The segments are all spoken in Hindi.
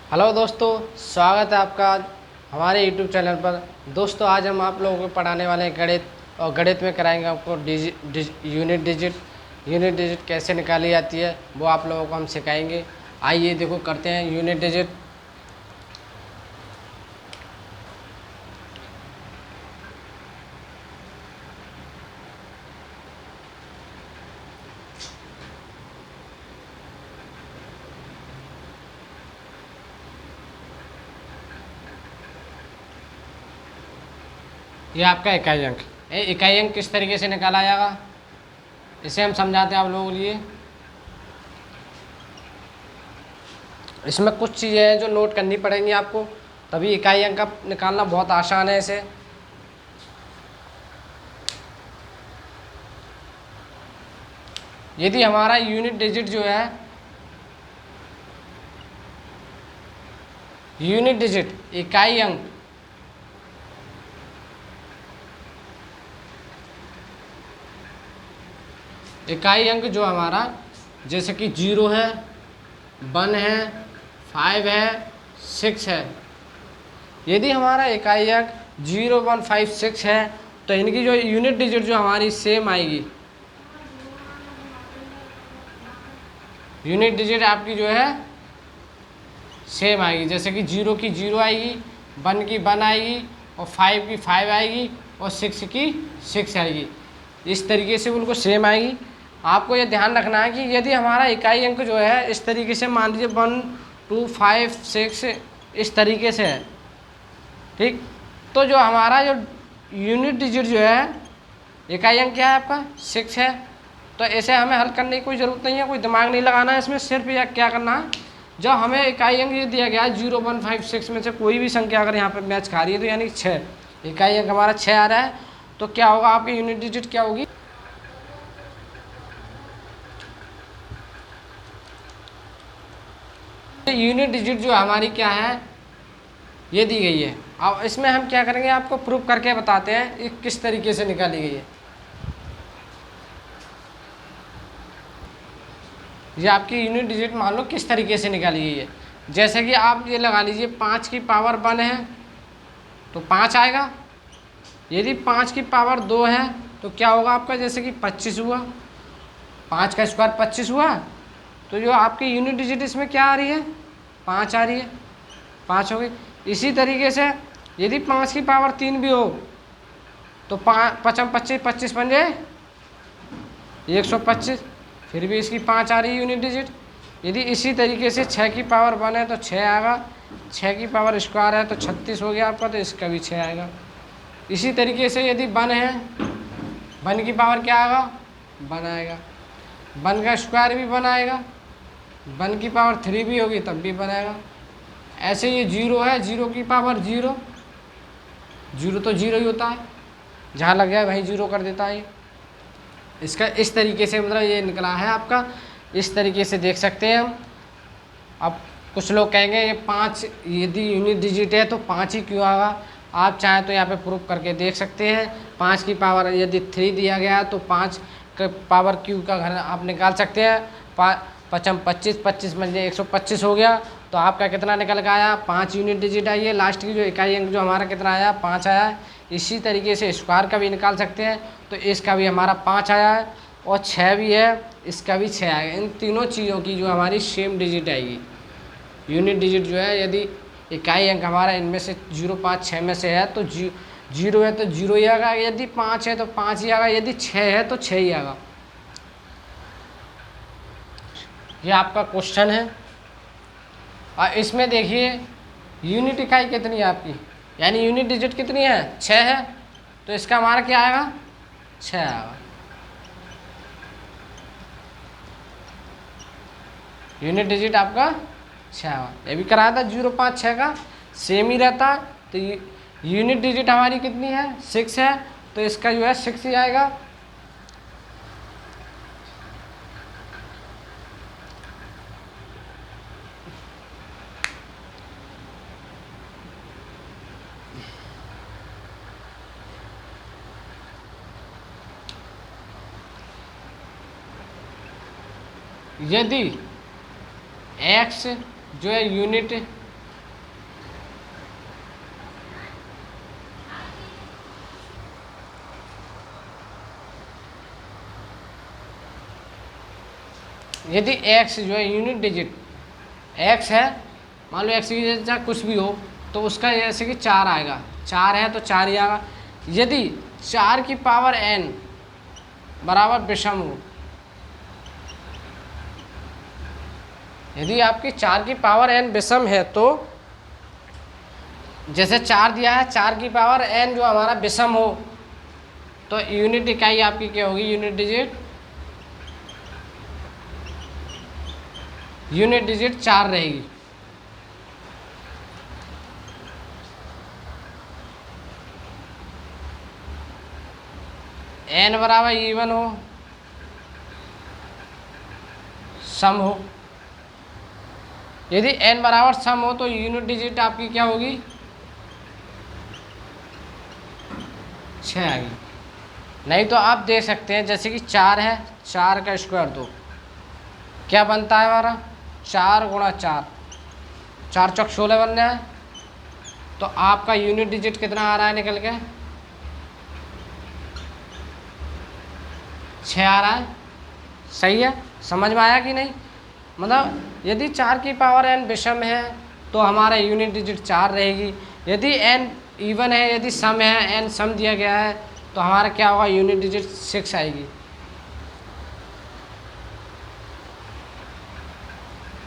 हेलो दोस्तों, स्वागत है आपका हमारे यूट्यूब चैनल पर। दोस्तों, आज हम आप लोगों को पढ़ाने वाले हैं गणित। और गणित में कराएंगे आपको यूनिट डिजिट कैसे निकाली जाती है वो आप लोगों को हम सिखाएंगे। आइए देखो करते हैं यूनिट डिजिट। ये आपका इकाई अंक। इकाई अंक किस तरीके से निकाला जाएगा इसे हम समझाते हैं आप लोगों के लिए। इसमें कुछ चीज़ें हैं जो नोट करनी पड़ेंगी आपको, तभी इकाई अंक का निकालना बहुत आसान है। इसे यदि हमारा यूनिट डिजिट जो है, यूनिट डिजिट इकाई अंक जो हमारा जैसे कि 0 है, 1 है, 5 है, 6 है। यदि हमारा इकाई अंक 0, 1, 5, 6 है तो इनकी जो यूनिट डिजिट जो हमारी सेम आएगी। यूनिट डिजिट आपकी जो है सेम आएगी। जैसे कि 0 की 0 आएगी, 1 की 1 आएगी, और 5 की 5 आएगी, और 6 की 6 आएगी। इस तरीके से बिल्कुल सेम आएगी। आपको ये ध्यान रखना है कि यदि हमारा इकाई अंक जो है इस तरीके से, मान लीजिए 1, 2, 5, 6 इस तरीके से है, ठीक, तो जो हमारा जो यूनिट डिजिट जो है इकाई अंक क्या है आपका 6 है। तो ऐसे हमें हल करने की कोई ज़रूरत नहीं है, कोई दिमाग नहीं लगाना है इसमें। सिर्फ यह क्या करना है, जब हमें इकाई अंक ये दिया गया है 0, 1, 5, 6 में से कोई भी संख्या अगर यहाँ पर मैच खा रही है तो यानी 6, इकाई अंक हमारा 6 आ रहा है, तो क्या होगा आपकी यूनिट डिजिट क्या होगी। यूनिट डिजिट जो हमारी क्या है ये दी गई है। अब इसमें हम क्या करेंगे, आपको प्रूफ करके बताते हैं ये किस तरीके से निकाली गई है। ये आपकी यूनिट डिजिट मान लो किस तरीके से निकाली गई है। जैसे कि आप ये लगा लीजिए 5 की पावर 1 है तो 5 आएगा। यदि 5 की पावर 2 है तो क्या होगा आपका, जैसे कि 25 हुआ, 5 का स्क्वायर 25 हुआ। तो जो आपकी यूनिट डिजिट इसमें क्या आ रही है, 5 आ रही है, 5 हो गई। इसी तरीके से यदि 5 की पावर 3 भी हो तो 5 5 25, 25 पंजे 125, फिर भी इसकी 5 आ रही है यूनिट डिजिट। यदि इसी तरीके से 6 की पावर 1 है तो 6 आएगा, 6 की पावर स्क्वायर है तो 36 हो गया आपका, तो इसका भी 6 आएगा। इसी तरीके से यदि 1 है, 1 की पावर क्या आएगा, 1 आएगा, 1 का स्क्वायर भी 1 आएगा, 1 की पावर 3 भी होगी तब भी 1 आएगा। ऐसे ये 0 है, 0 की पावर 0, 0 तो 0 ही होता है, जहाँ लग जाए वहीं 0 कर देता है। इसका इस तरीके से मतलब ये निकला है आपका, इस तरीके से देख सकते हैं हम। अब कुछ लोग कहेंगे ये 5 यदि यूनिट डिजिट है तो 5 ही क्यों आएगा। आप चाहें तो यहाँ पे प्रूफ करके देख सकते हैं। 5 की पावर यदि 3 दिया गया तो 5 के पावर क्यू का घर आप निकाल सकते हैं। 5 25, 25 बजे 125 हो गया, तो आपका कितना निकल के आया, 5 यूनिट डिजिट आई है। लास्ट की जो इकाई अंक जो हमारा कितना आया, 5 आया है। इसी तरीके से स्क्वायर का भी निकाल सकते हैं, तो इसका भी हमारा 5 आया है, और 6 भी है, इसका भी 6 आएगा। इन तीनों चीज़ों की जो हमारी सेम डिजिट आएगी। यूनिट डिजिट जो है यदि इकाई अंक हमारा इनमें से 0, 5, 6 में से है तो 0 है तो 0 ही आएगा, यदि 5 है तो 5 ही आएगा, यदि 6 है तो 6 ही आएगा। ये आपका क्वेश्चन है। और इसमें देखिए यूनिट इकाई कितनी है आपकी, यानी यूनिट डिजिट कितनी है, 6 है, तो इसका हमारा क्या आएगा, 6 आएगा। यूनिट डिजिट आपका 6 आएगा। ये भी कराया था 0, 5, 6 का सेम ही रहता। तो यूनिट डिजिट हमारी कितनी है, 6 है, तो इसका जो है 6 ही आएगा। यदि x जो है यूनिट यदि x जो है यूनिट डिजिट x है, मान लो x की जगह कुछ भी हो तो उसका जैसे कि 4 आएगा, 4 है तो 4 ही आएगा। यदि 4 की पावर n बराबर विषम हो, यदि आपकी 4 की पावर n विषम है तो जैसे 4 दिया है, 4 की पावर n जो हमारा विषम हो तो यूनिट इकाई आपकी क्या होगी, यूनिट डिजिट 4 रहेगी। n बराबर इवन हो, सम हो। यदि n बराबर सम हो तो यूनिट डिजिट आपकी क्या होगी, 6 आएगी। नहीं तो आप दे सकते हैं जैसे कि 4 है, 4 का स्क्वायर 2, क्या बनता है हमारा 4 गुणा 4, 4 चौक 16 बन रहा है। तो आपका यूनिट डिजिट कितना आ रहा है निकल के, 6 आ रहा है। सही है, समझ में आया कि नहीं? मतलब यदि 4 की पावर n विषम है तो हमारा यूनिट डिजिट 4 रहेगी। यदि n इवन है, यदि सम है, n सम दिया गया है तो हमारा क्या होगा, यूनिट डिजिट 6 आएगी।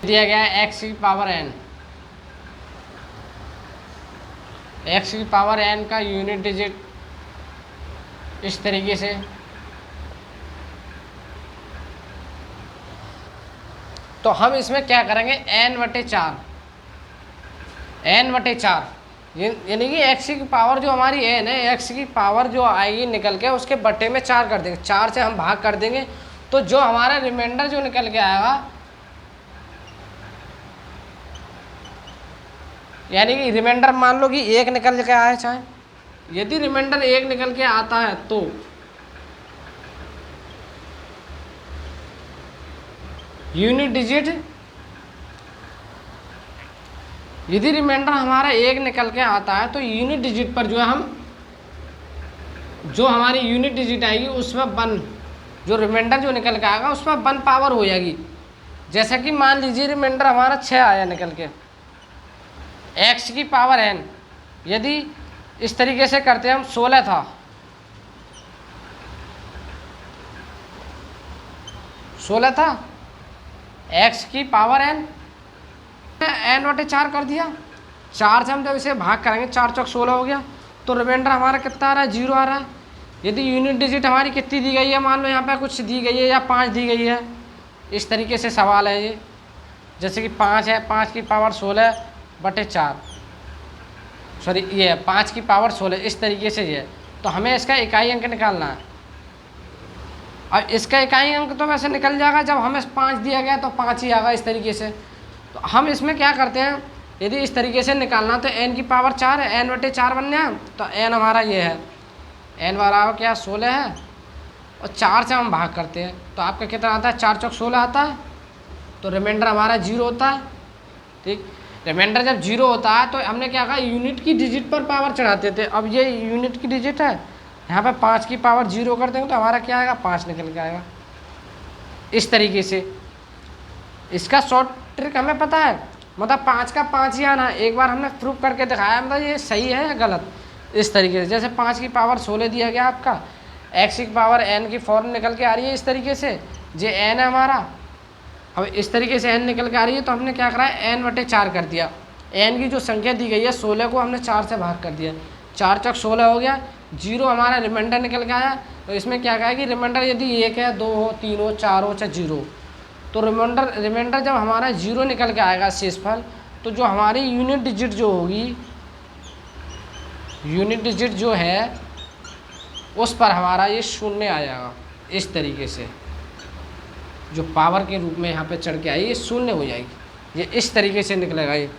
दिया गया है x की पावर n, x की पावर n का यूनिट डिजिट इस तरीके से, तो हम इसमें क्या करेंगे, n/4, यानी कि x की पावर जो हमारी n है, x की पावर जो आएगी निकल के उसके बटे में 4 कर देंगे, 4 से हम भाग कर देंगे तो जो हमारा रिमाइंडर जो निकल के आएगा, यानी कि रिमाइंडर मान लो कि 1 निकल के आए, चाहे यदि रिमाइंडर 1 निकल के आता है तो यूनिट डिजिट, यदि रिमाइंडर हमारा 1 निकल के आता है तो यूनिट डिजिट पर जो है हम, जो हमारी यूनिट डिजिट आएगी उसमें 1, जो रिमाइंडर जो निकल के आएगा उसमें 1 पावर हो जाएगी। जैसा कि मान लीजिए रिमाइंडर हमारा 6 आया निकल के, x की पावर n, यदि इस तरीके से करते हैं हम, 16 था, 16 था, x की पावर n, n/4 कर दिया, 4 से हम जब इसे भाग करेंगे 4 चौक 16 हो गया, तो रिमाइंडर हमारा कितना आ रहा है, 0 आ रहा है। यदि यूनिट डिजिट हमारी कितनी दी गई है, मान लो यहाँ पे कुछ दी गई है या 5 दी गई है, इस तरीके से सवाल है ये, जैसे कि 5 है, 5 की पावर 16/4, सॉरी ये है 5 की पावर 16, इस तरीके से ये है। तो हमें इसका इकाई अंक निकालना है। अब इसका इकाई अंक तो वैसे निकल जाएगा, जब हमें 5 दिया गया तो 5 ही आएगा, इस तरीके से। तो हम इसमें क्या करते हैं, यदि इस तरीके से निकालना तो n की पावर 4 है, n/4 बनना है, तो n हमारा ये है, n बराबर क्या 16 है, और 4 से हम भाग करते हैं तो आपका कितना आता है, 4 चौक 16 आता है, तो रिमाइंडर हमारा 0 होता है। ठीक, रिमाइंडर जब 0 होता है तो हमने क्या कहा, यूनिट की डिजिट पर पावर चढ़ाते थे। अब ये यूनिट की डिजिट है, यहाँ पे 5 की पावर 0 कर देंगे तो हमारा क्या आएगा, 5 निकल के आएगा, इस तरीके से। इसका शॉर्ट ट्रिक हमें पता है, मतलब 5 का 5 ही आना है। एक बार हमने प्रूव करके दिखाया, मतलब ये सही है या गलत, इस तरीके से। जैसे 5 की पावर 16 दिया गया आपका, x की पावर n की फॉर्म निकल के आ रही है इस तरीके से, जे n है हमारा। अब इस तरीके से n निकल के आ रही है तो हमने क्या करा है, n/4 कर दिया। n की जो संख्या दी गई है 16 को हमने 4 से भाग कर दिया, 4 चौक 16 हो गया, 0 हमारा रिमाइंडर निकल के आया। तो इसमें क्या कहा कि रिमाइंडर यदि 1 है, 2 हो, 3 हो, 4 हो, चाहे 0, तो रिमाइंडर जब हमारा 0 निकल के आएगा शेषफल, तो जो हमारी यूनिट डिजिट जो होगी, यूनिट डिजिट जो है उस पर हमारा ये 0 आ जाएगा, इस तरीके से। जो पावर के रूप में यहाँ पे चढ़ के आई, ये 0 हो जाएगी, ये इस तरीके से निकलेगा ये।